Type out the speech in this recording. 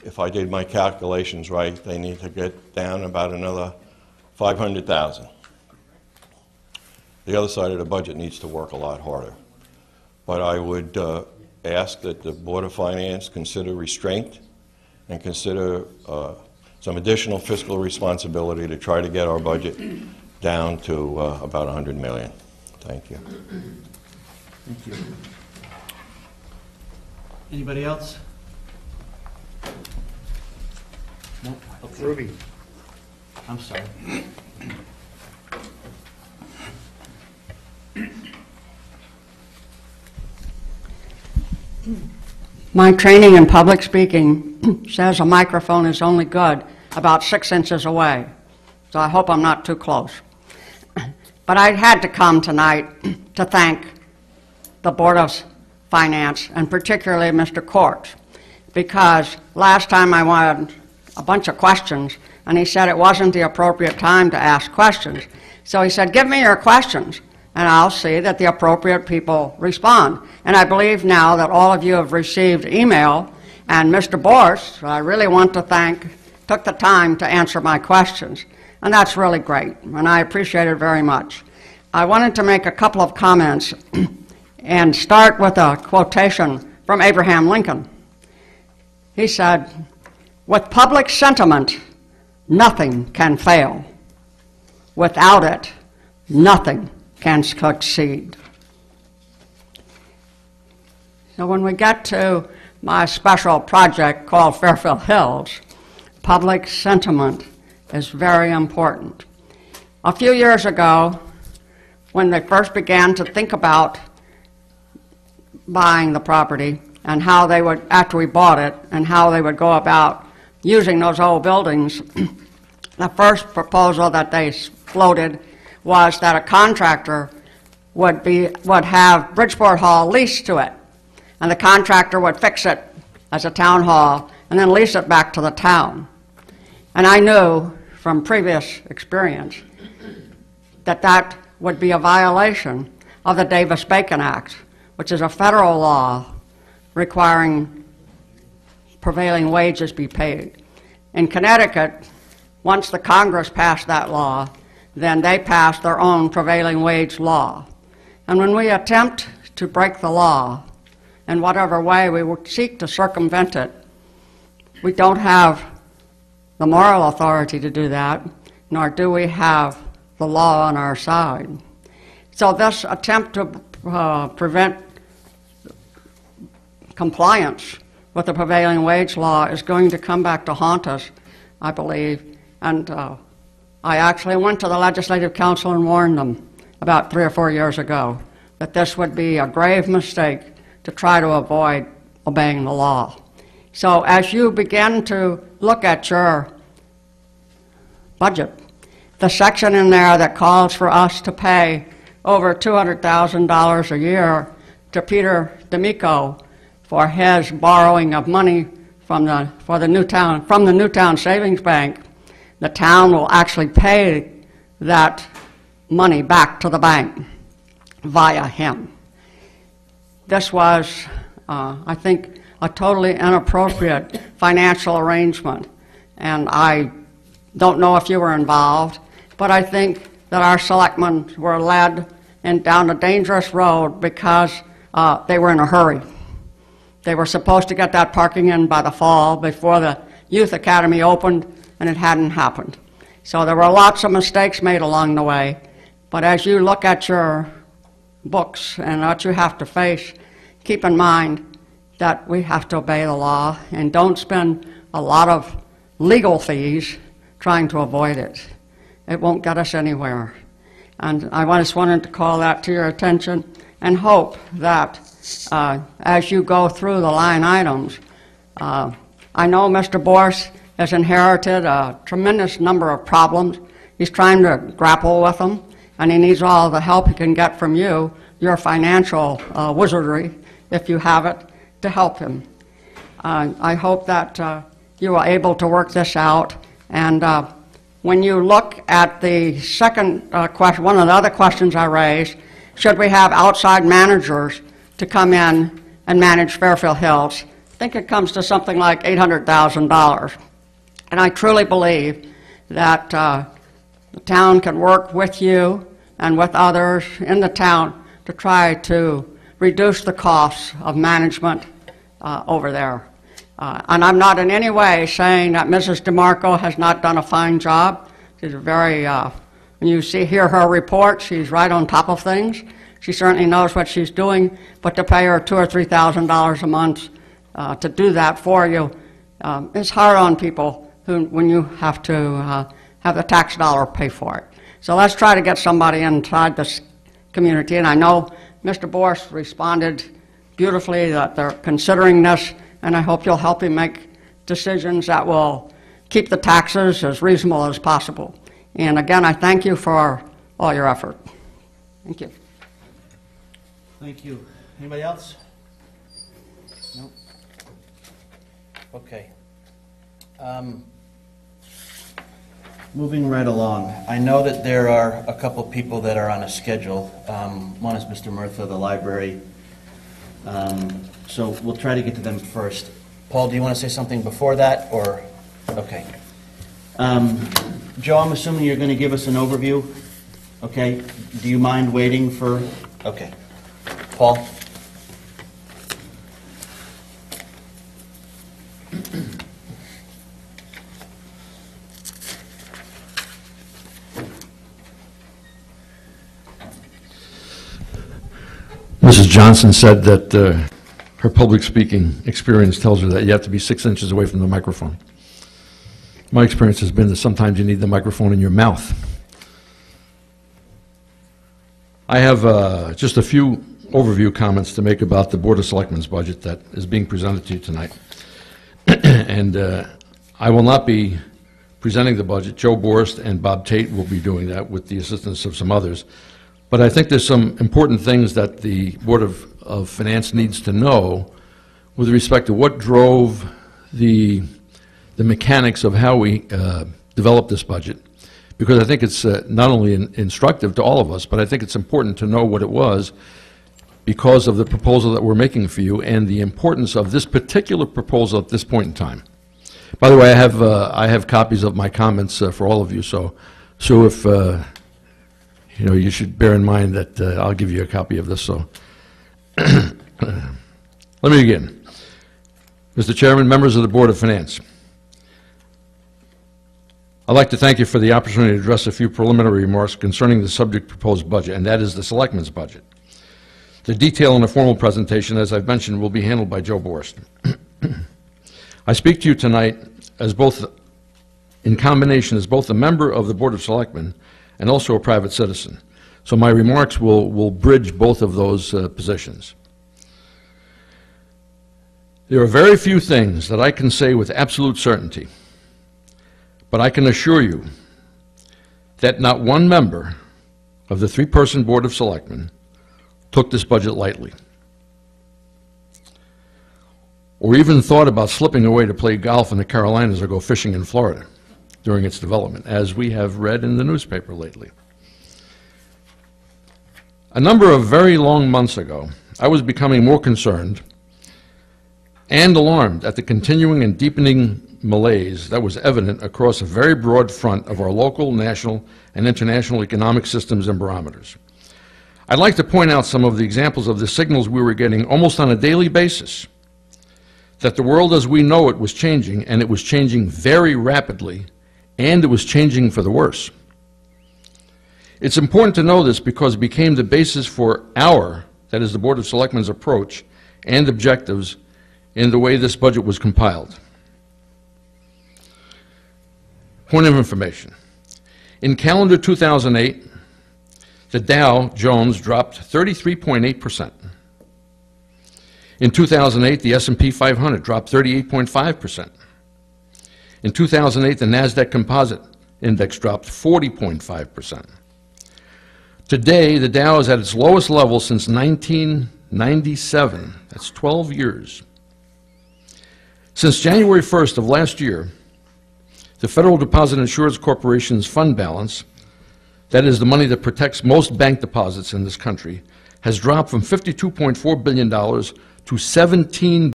If I did my calculations right, they need to get down about another 500,000. The other side of the budget needs to work a lot harder. But I would ask that the Board of Finance consider restraint and consider some additional fiscal responsibility to try to get our budget down to about 100 million. Thank you. Thank you. Anybody else? No? Okay. Ruby. I'm sorry. My training in public speaking says a microphone is only good about 6 inches away, so I hope I'm not too close. But I had to come tonight to thank the Board of Finance, and particularly Mr. Court, because last time I wanted a bunch of questions, and he said it wasn't the appropriate time to ask questions. So he said, give me your questions, and I'll see that the appropriate people respond. And I believe now that all of you have received email, and Mr. Borst, I really want to thank, took the time to answer my questions. And that's really great, and I appreciate it very much. I wanted to make a couple of comments and start with a quotation from Abraham Lincoln. He said, with public sentiment, nothing can fail. Without it, nothing can succeed. So when we get to my special project called Fairfield Hills, public sentiment is very important. A few years ago, when they first began to think about buying the property and how they would, after we bought it, and how they would go about using those old buildings, the first proposal that they floated was that a contractor would have Bridgeport Hall leased to it, and the contractor would fix it as a town hall and then lease it back to the town. And I knew from previous experience that that would be a violation of the Davis-Bacon Act, which is a federal law requiring prevailing wages be paid. In Connecticut, once the Congress passed that law, then they passed their own prevailing wage law. And when we attempt to break the law, in whatever way we would seek to circumvent it, we don't have the moral authority to do that, nor do we have the law on our side. So this attempt to prevent compliance with the prevailing wage law is going to come back to haunt us, I believe. And I actually went to the Legislative Council and warned them about 3 or 4 years ago that this would be a grave mistake to try to avoid obeying the law. So as you begin to look at your budget, the section in there that calls for us to pay over $200,000 a year to Peter D'Amico for his borrowing of money from the Newtown Savings Bank, the town will actually pay that money back to the bank via him. This was, I think, a totally inappropriate financial arrangement, and I don't know if you were involved, but I think that our selectmen were led down a dangerous road because they were in a hurry. They were supposed to get that parking in by the fall before the Youth Academy opened, and it hadn't happened. So there were lots of mistakes made along the way, but as you look at your books and what you have to face, keep in mind that we have to obey the law and don't spend a lot of legal fees trying to avoid it. It won't get us anywhere. And I just wanted to call that to your attention and hope that as you go through the line items, I know Mr. Borst has inherited a tremendous number of problems. He's trying to grapple with them, and he needs all the help he can get from you, your financial wizardry, if you have it, to help him. I hope that you are able to work this out, and when you look at the second question, one of the other questions I raised, should we have outside managers to come in and manage Fairfield Hills? think it comes to something like $800,000. And I truly believe that the town can work with you and with others in the town to try to reduce the costs of management over there. And I'm not in any way saying that Mrs. DeMarco has not done a fine job. She's a very, when you hear her report, she's right on top of things. She certainly knows what she's doing, but to pay her $2,000 or $3,000 a month to do that for you is hard on people when you have to have the tax dollar pay for it. So let's try to get somebody inside this community, and I know Mr. Boris responded beautifully that they're considering this, and I hope you'll help him make decisions that will keep the taxes as reasonable as possible. And again, I thank you for all your effort. Thank you. Thank you. Anybody else? No? Okay. Moving right along, I know that there are a couple people that are on a schedule. One is Mr. Murtha, the library. So we'll try to get to them first. Paul, do you want to say something before that, or? Okay. Joe, I'm assuming you're going to give us an overview? Okay. Do you mind waiting for? Okay. Paul? Mrs. Johnson said that her public speaking experience tells her that you have to be 6 inches away from the microphone. My experience has been that sometimes you need the microphone in your mouth. I have just a few overview comments to make about the Board of Selectmen's budget that is being presented to you tonight. And I will not be presenting the budget. Joe Borst and Bob Tate will be doing that with the assistance of some others. But I think there's some important things that the Board of Finance needs to know with respect to what drove the mechanics of how we developed this budget. Because I think it's not only instructive to all of us, but I think it's important to know what it was because of the proposal that we're making for you and the importance of this particular proposal at this point in time. By the way, I have copies of my comments for all of you, so if you know, you should bear in mind that I'll give you a copy of this. So, let me begin. Mr. Chairman, members of the Board of Finance, I'd like to thank you for the opportunity to address a few preliminary remarks concerning the subject proposed budget, and that is the Selectmen's budget. The detail in the formal presentation, as I've mentioned, will be handled by Joe Borst. I speak to you tonight as both, in combination, as both a member of the Board of Selectmen and also a private citizen. So my remarks will bridge both of those positions. There are very few things that I can say with absolute certainty, but I can assure you that not one member of the three-person Board of Selectmen took this budget lightly, or even thought about slipping away to play golf in the Carolinas or go fishing in Florida during its development, as we have read in the newspaper lately. A number of very long months ago, I was becoming more concerned and alarmed at the continuing and deepening malaise that was evident across a very broad front of our local, national, and international economic systems and barometers. I'd like to point out some of the examples of the signals we were getting almost on a daily basis, that the world as we know it was changing, and it was changing very rapidly, and it was changing for the worse. It's important to know this because it became the basis for that is the Board of Selectmen's approach and objectives in the way this budget was compiled. Point of information. In calendar 2008, the Dow Jones dropped 33.8%. In 2008, the S&P 500 dropped 38.5%. In 2008, the NASDAQ Composite Index dropped 40.5%. Today, the Dow is at its lowest level since 1997. That's 12 years. Since January 1st of last year, the Federal Deposit Insurance Corporation's fund balance, that is the money that protects most bank deposits in this country, has dropped from $52.4 billion to $17